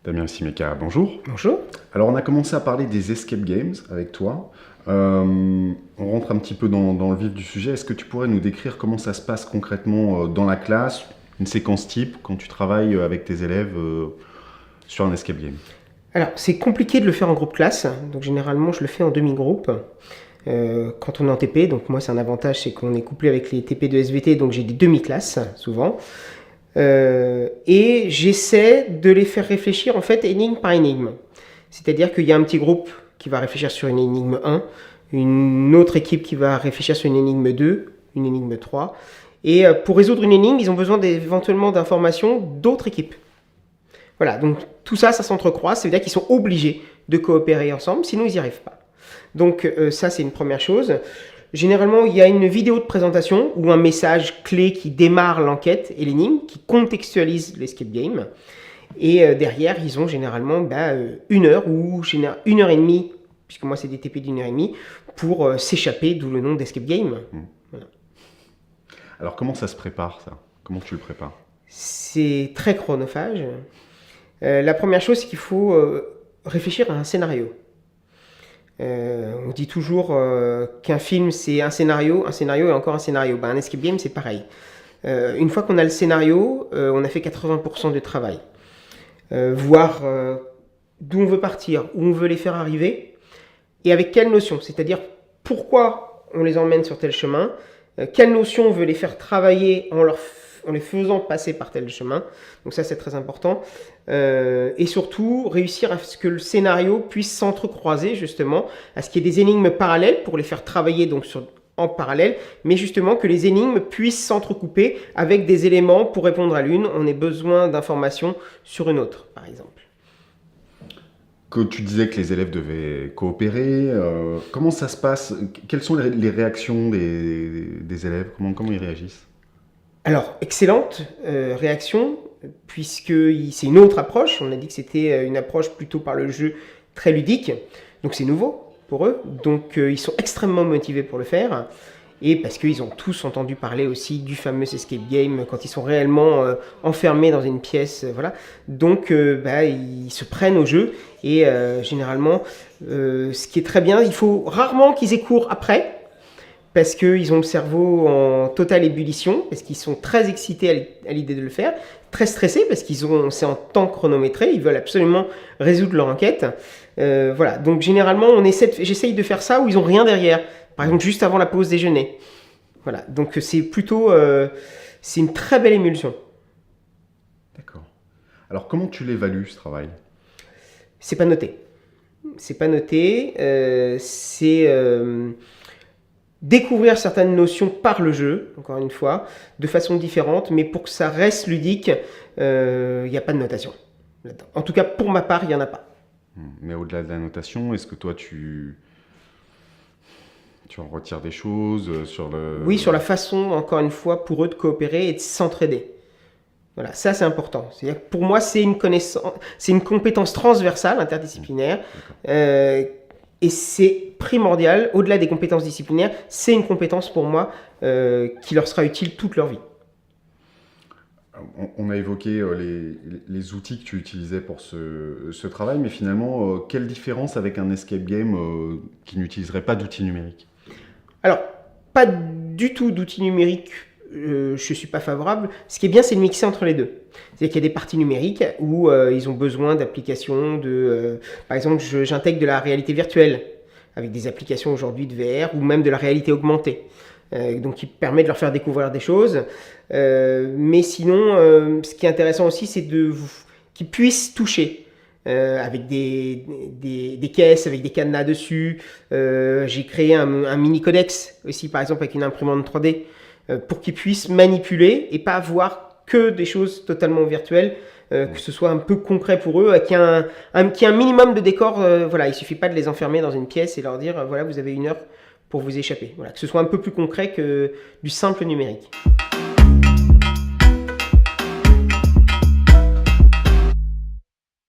Damien Simeka, bonjour. Bonjour. Alors on a commencé à parler des escape games avec toi. On rentre un petit peu dans le vif du sujet. Est-ce que tu pourrais nous décrire comment ça se passe concrètement dans la classe, une séquence type, quand tu travailles avec tes élèves sur un escape game? Alors, c'est compliqué de le faire en groupe classe, donc généralement je le fais en demi-groupe. Quand on est en TP, donc moi c'est un avantage, c'est qu'on est couplé avec les TP de SVT, donc j'ai des demi-classes souvent. Et j'essaie de les faire réfléchir en fait énigme par énigme. C'est-à-dire qu'il y a un petit groupe qui va réfléchir sur une énigme 1, une autre équipe qui va réfléchir sur une énigme 2, une énigme 3. Et pour résoudre une énigme, ils ont besoin éventuellement d'informations d'autres équipes. Voilà, donc tout ça, ça s'entrecroise, ça veut dire qu'ils sont obligés de coopérer ensemble, sinon ils n'y arrivent pas. Donc ça, c'est une première chose. Généralement, il y a une vidéo de présentation ou un message clé qui démarre l'enquête et l'énigme, qui contextualise l'escape game. Et derrière, ils ont généralement une heure ou une heure et demie, puisque moi c'est des TP d'une heure et demie, pour s'échapper, d'où le nom d'escape game. Voilà. Alors comment ça se prépare ça? Comment tu le prépares? C'est très chronophage. La première chose, c'est qu'il faut réfléchir à un scénario. On dit toujours qu'un film, c'est un scénario et encore un scénario. Un escape game, c'est pareil. Une fois qu'on a le scénario, on a fait 80% du travail. Voir d'où on veut partir, où on veut les faire arriver, et avec quelle notion. C'est-à-dire pourquoi on les emmène sur tel chemin, quelle notion on veut les faire travailler en les faisant passer par tel chemin. Donc ça, c'est très important. Et surtout, réussir à ce que le scénario puisse s'entrecroiser, justement, à ce qu'il y ait des énigmes parallèles pour les faire travailler donc en parallèle, mais justement que les énigmes puissent s'entrecouper avec des éléments pour répondre à l'une. On ait besoin d'informations sur une autre, par exemple. Que tu disais que les élèves devaient coopérer. Comment ça se passe? Quelles sont les réactions des élèves? Comment ils réagissent? Alors, excellente réaction, puisque c'est une autre approche. On a dit que c'était une approche plutôt par le jeu très ludique. Donc c'est nouveau pour eux. Donc ils sont extrêmement motivés pour le faire. Et parce qu'ils ont tous entendu parler aussi du fameux escape game quand ils sont réellement enfermés dans une pièce. Voilà. Donc ils se prennent au jeu. Et généralement, ce qui est très bien, il faut rarement qu'ils aient cours après. Parce qu'ils ont le cerveau en totale ébullition, parce qu'ils sont très excités à l'idée de le faire, très stressés, parce c'est en temps chronométré, ils veulent absolument résoudre leur enquête. Voilà, donc généralement, j'essaye de faire ça où ils n'ont rien derrière, par exemple juste avant la pause déjeuner. Voilà, donc c'est une très belle émulsion. D'accord. Alors comment tu l'évalues ce travail? C'est pas noté. C'est pas noté, découvrir certaines notions par le jeu, encore une fois, de façon différente, mais pour que ça reste ludique, il n'y a pas de notation là-dedans. En tout cas, pour ma part, il n'y en a pas. Mais au-delà de la notation, est-ce que toi, tu en retires des choses sur le... Oui, sur la façon, encore une fois, pour eux de coopérer et de s'entraider. Voilà, ça c'est important. C'est-à-dire que pour moi, c'est une compétence transversale, interdisciplinaire, et c'est primordial, au-delà des compétences disciplinaires, c'est une compétence pour moi qui leur sera utile toute leur vie. On a évoqué les outils que tu utilisais pour ce travail, mais finalement, quelle différence avec un escape game qui n'utiliserait pas d'outils numériques? Alors, pas du tout d'outils numériques, je ne suis pas favorable. Ce qui est bien, c'est de mixer entre les deux. C'est-à-dire qu'il y a des parties numériques où ils ont besoin d'applications par exemple, j'intègre de la réalité virtuelle avec des applications aujourd'hui de VR ou même de la réalité augmentée. Donc, qui permet de leur faire découvrir des choses. Mais sinon, ce qui est intéressant aussi, c'est qu'ils puissent toucher. Avec des caisses, avec des cadenas dessus. J'ai créé un mini codex aussi, par exemple, avec une imprimante 3D pour qu'ils puissent manipuler et pas avoir que des choses totalement virtuelles, que ce soit un peu concret pour eux, qu'il y ait un minimum de décor. Voilà, il ne suffit pas de les enfermer dans une pièce et leur dire voilà, vous avez une heure pour vous échapper. Voilà, que ce soit un peu plus concret que du simple numérique.